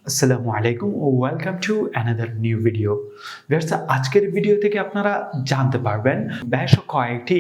আসসালামু আলাইকুম ও welcome to another new video. Viewers, আজকের ভিডিও থেকে আপনারা জানতে পারবেন বেশ কয়েকটি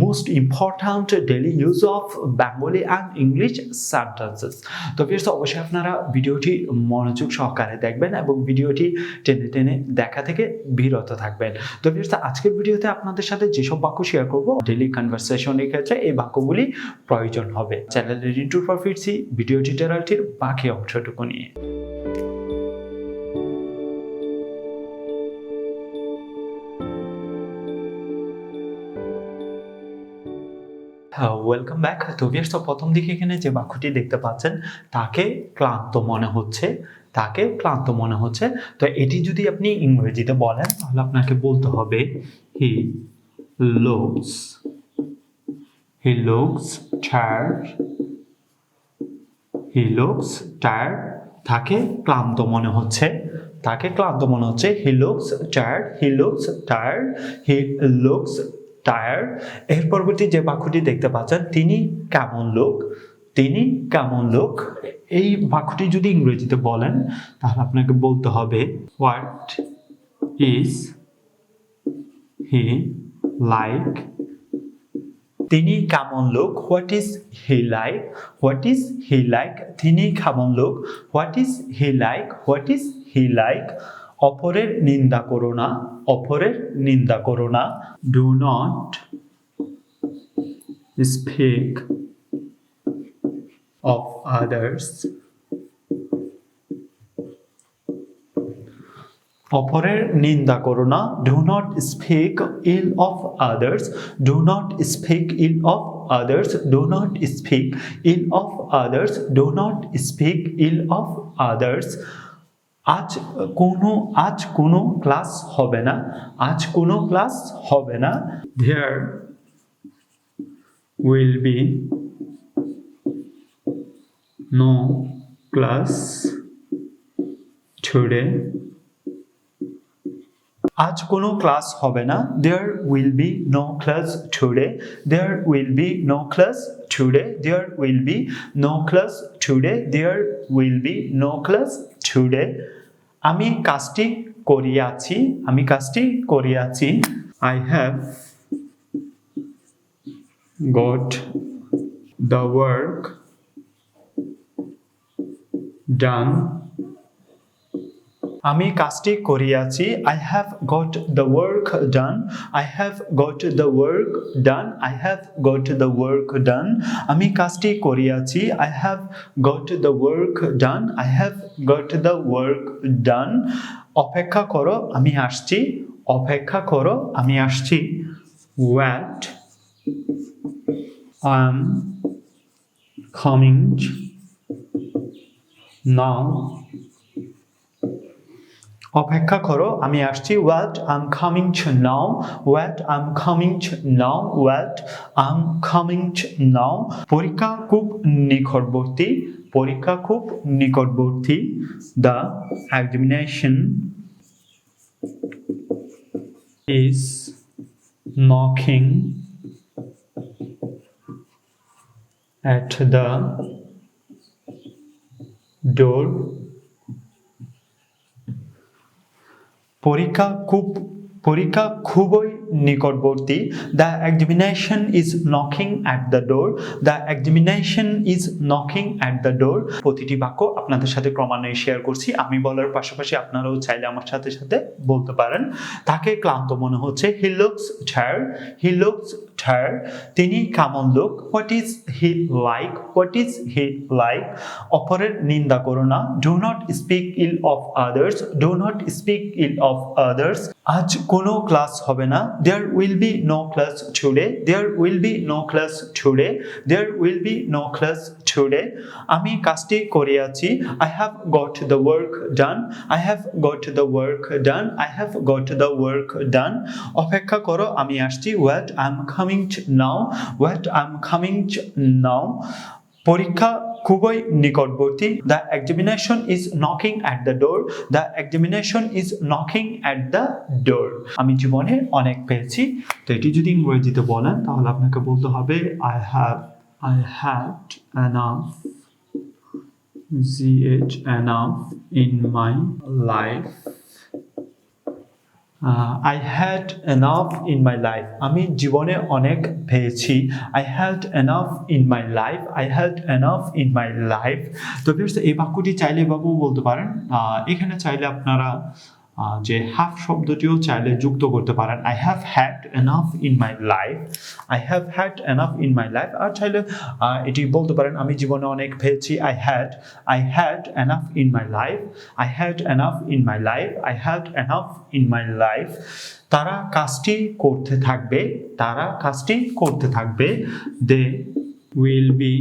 most important daily use of Bengali and English sentences. তো ভিউয়ার্স, অবশ্যই আপনারা ভিডিওটি মনোযোগ সহকারে দেখবেন এবং ভিডিওটি টেনে টেনে দেখা থেকে বিরত থাকবেন। তো ভিউয়ার্স, আজকের ভিডিওতে আপনাদের সাথে যেসব বাক্য শেয়ার করব ডেইলি কনভারসেশনের ক্ষেত্রে এই বাক্যগুলি প্রয়োজন হবে। চ্যানেলের রিন্টুর পর ফিরছি ভিডিও টিউটোরিয়ালটির বাকি অংশটুকু নিয়ে। Welcome back. তো ভিউয়ার্স, প্রথম দিকে এখানে যে বাক্যটি দেখতে পাচ্ছেন, তাকে ক্লান্ত মনে হচ্ছে, তাকে ক্লান্ত মনে হচ্ছে। তো এটি যদি আপনি ইংরেজিতে বলেন তাহলে আপনাকে বলতে হবে he looks tired, he looks tired. তাকে ক্লান্ত মনে হচ্ছে, তাকে ক্লান্ত মনে হচ্ছে। He looks tired, he looks tired, he looks tired. এর পরবর্তী যে বাক্যটি দেখতে পাচ্ছেন, তিনি কেমন লোক, তিনি কেমন লোক। এই বাক্যটি যদি ইংরেজিতে বলেন তাহলে আপনাকে বলতে হবে হোয়াট ইজ হি লাইক, তিনি কেমন লোক। What is he like, what is he like. তিনি কেমন লোক, what is he like, what is he like. অপরের নিন্দা করো না, অপরের নিন্দা করো না। Do not speak of others, অপরের নিন্দা করো না। Do not speak ill of others, do not speak ill of others, do not speak ill of others, do not speak ill of others. আজ কোনো ক্লাস হবে না, আজ কোনো ক্লাস হবে না। There will be no class today, আজ কোনো ক্লাস হবে না। There will be no class today, there will be no class today, there will be no class today, there will be no class today. আমি কাজটি করিয়াছি, আমি কাজটি করিয়াছি। I have got the work done, আমি কাজটি করিয়াছি। I have got the work done, I have got the work done, I have got the work done. আমি কাজটি করিয়াছি। I have got the work done, I have got the work done. অপেক্ষা করো, আমি আসছি, অপেক্ষা করো, আমি আসছি। Wait, I'm coming now, অপেক্ষা করো, আমি আসছি। Wait, I'm coming now, wait, I'm coming now, wait, I'm coming now. পরীক্ষা খুব নিকটবর্তী, পরীক্ষা খুব নিকটবর্তী। The examination is knocking at the door, পরীক্ষা খুবই নিকটবর্তী। The examination is knocking at the door, the examination is knocking at the door. প্রতিটি বাক্য আপনাদের সাথে ক্রমান্বয়ে শেয়ার করছি, আমি বলার পাশাপাশি আপনারাও চাইলে আমার সাথে সাথে বলতে পারেন। তাকে ক্লান্ত মনে হচ্ছে। He looks tired, he looks tired. তিনি কেমন লোক। What is he like, what is he like. অপরের নিন্দা করো না। Do not speak ill of others, do not speak ill of others. আজ কোনো ক্লাস হবে না। There will be no class today, there will be no class today, there will be no class today. আমি কাজটি করিয়াছি। I have got the work done, I have got the work done, I have got the work done. অপেক্ষা করো, আমি আসছি। Wait, I'm coming now, wait, I'm coming now. পরীক্ষা খুবই নিকটবর্তী। The examination is knocking at the door, the examination is knocking at the door. আমি জীবনে অনেক পেয়েছি। তো এটি যদি ইংরেজিতে বলেন তাহলে আপনাকে বলতে হবে I had enough enough in my life. I had enough in my life. আমি জীবনে অনেক পেয়েছি। I had enough in my life. I had enough in my life. তো ভিউয়ার্স এই বাক্যটি চাইলে এভাবেও বলতে পারেন। এখানে চাইলে আপনারা যে have শব্দটিও চাইলে যুক্ত করতে পারেন। I have had enough in my life. I have had enough in my life. আর চাইলে এটি বলতে পারেন আমি জীবনে অনেক পেয়েছি। I had enough in my life. I had enough in my life. I had enough in my life. তারা কাজটি করতে থাকবে। তারা কাজটি করতে থাকবে। They will be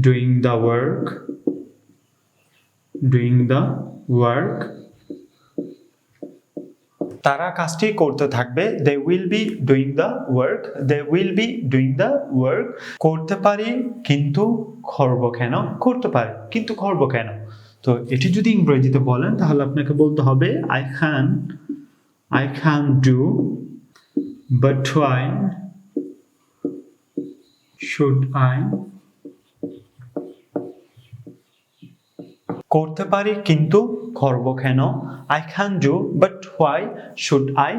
doing the work. Doing the work. তারা কাজটি করতে থাকবে। They will be doing the work. They will be doing the work. করতে পারি কিন্তু করব কেন? করতে পারি কিন্তু করব কেন? তো এটি যদি ইংরেজিতে বলেন তাহলে আপনাকে বলতে হবে I can do, but why should I? করতে পারি কিন্তু করব কেন? I can do, but why should I?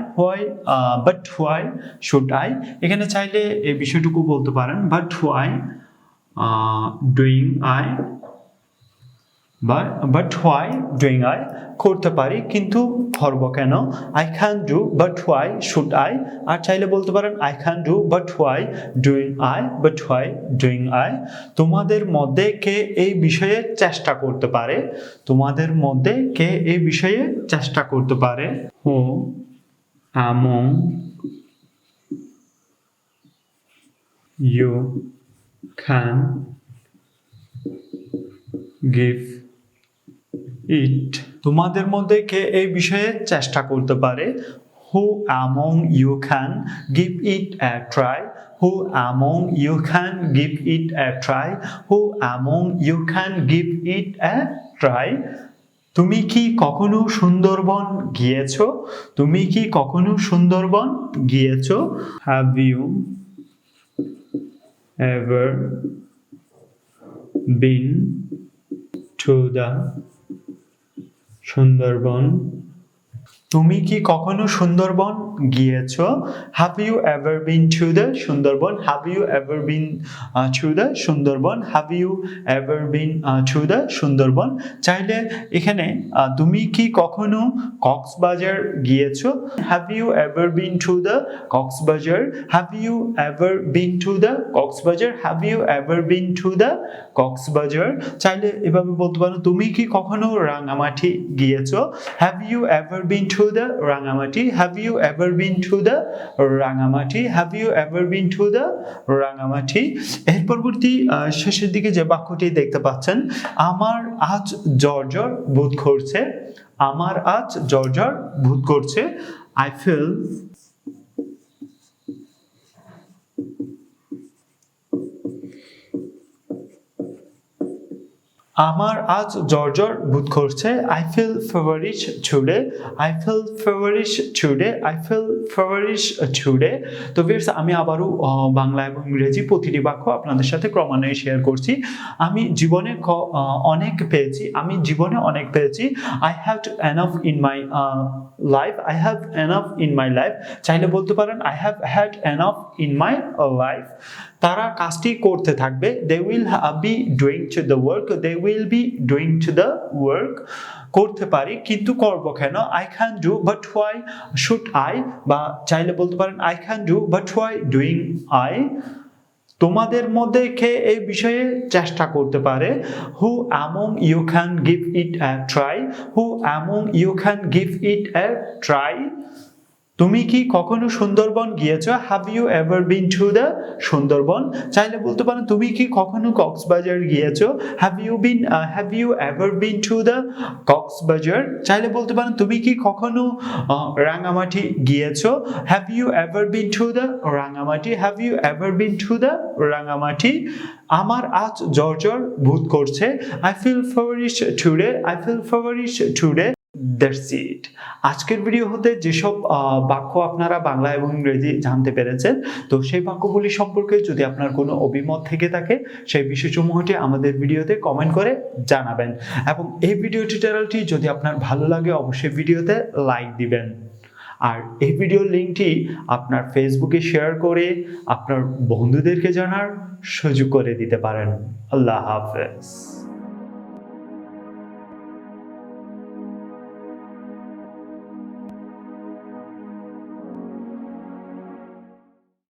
But why should I? এখানে চাইলে এই বিষয়টুকু বলতে পারেন but why doing I? But why doing I? করতে পারি কিন্তু করব কেন? I can do, but why should I? আর চাইলে বলতে পারেন I can do, but why doing I? But why doing I? তোমাদের মধ্যে কে এই বিষয়ে চেষ্টা করতে পারে? তোমাদের মধ্যে কে এই বিষয়ে চেষ্টা করতে পারে? Who among you can give it? তোমাদের মধ্যে কে এই বিষয়ে চেষ্টা করতে পারে? Who among you can give it a try? Who among you can give it a try? Who among you can give it a try? তুমি কি কখনো সুন্দরবন গিয়েছো? তুমি কি কখনো সুন্দরবন গিয়েছো? Have you ever been to the Sundarban? তুমি কি কখনো সুন্দরবন গিয়েছো? Have you ever been to the Sundarban? Have you ever been to the Sundarban? Have you ever been to the Sundarban? চাইলে এখানে তুমি কি কখনো কক্সবাজার গিয়েছো? Have you ever been to the Cox's Bazar? Have you ever been to the Cox's Bazar? Have you ever been to the Cox's Bazar? চাইলে এভাবে বলতে পারো তুমি কি কখনো রাঙামাটি গিয়েছো? Have you ever been to the Rangamati? Have you ever been to the Rangamati? Have you ever been to the Rangamati? এর পরবর্তী শেষের দিকে যে বাক্যটি দেখতে পাচ্ছেন আমার আজ জ্বর বোধ করছে। আমার আজ জ্বর বোধ করছে। I feel আমার আজ জ্বর বোধ করছে। I feel feverish today. I feel feverish today. I feel feverish today. তো ভিউয়ার্স আমি আবারও বাংলা এবং ইংরেজি প্রতিটি বাক্য আপনাদের সাথে ক্রমান্বয়ে শেয়ার করছি। আমি জীবনে অনেক পেয়েছি। আমি জীবনে অনেক পেয়েছি। I had enough in my life. I have enough in my life. চাইলে বলতে পারেন I have had enough in my life. তারা কাজটি করতে থাকবে। They will be doing to the work. They will be doing to the work. করতে পারি কিন্তু করব কেন? I can do, but why should I? বা চাইলে বলতে পারেন I can do, but why doing I? তোমাদের মধ্যে কে এই বিষয়ে চেষ্টা করতে পারে? Who among you can give it a try? Who among you can give it a try? তুমি কি কখনো সুন্দরবন গিয়েছো? Have you ever been to the Sundarban? চাইলে বলতে পারেন তুমি কি কখনো কক্সবাজার গিয়েছো? Have you ever been to the Cox's Bazar? চাইলে বলতে পারেন তুমি কি কখনো রাঙামাটি গিয়েছো? Have you ever been to the Rangamati? Have you ever been to the Rangamati? আমার আজ জ্বর বোধ করছে। I feel feverish today. I feel feverish today. That's it. আজকের ভিডিও হতে যেসব বাক্য আপনারা বাংলা এবং ইংরেজি জানতে পেরেছেন, তো সেই বাক্যগুলি সম্পর্কে যদি আপনার কোনো অভিমত থেকে থাকে, সেই বিষয়সমূহটি আমাদের ভিডিওতে কমেন্ট করে জানাবেন। এবং এই ভিডিও টিউটোরিয়ালটি যদি আপনার ভালো লাগে অবশ্যই ভিডিওতে লাইক দিবেন। আর এই ভিডিওর লিঙ্কটি আপনার ফেসবুকে শেয়ার করে আপনার বন্ধুদেরকে জানার সুযোগ করে দিতে পারেন। আল্লাহ হাফেজ।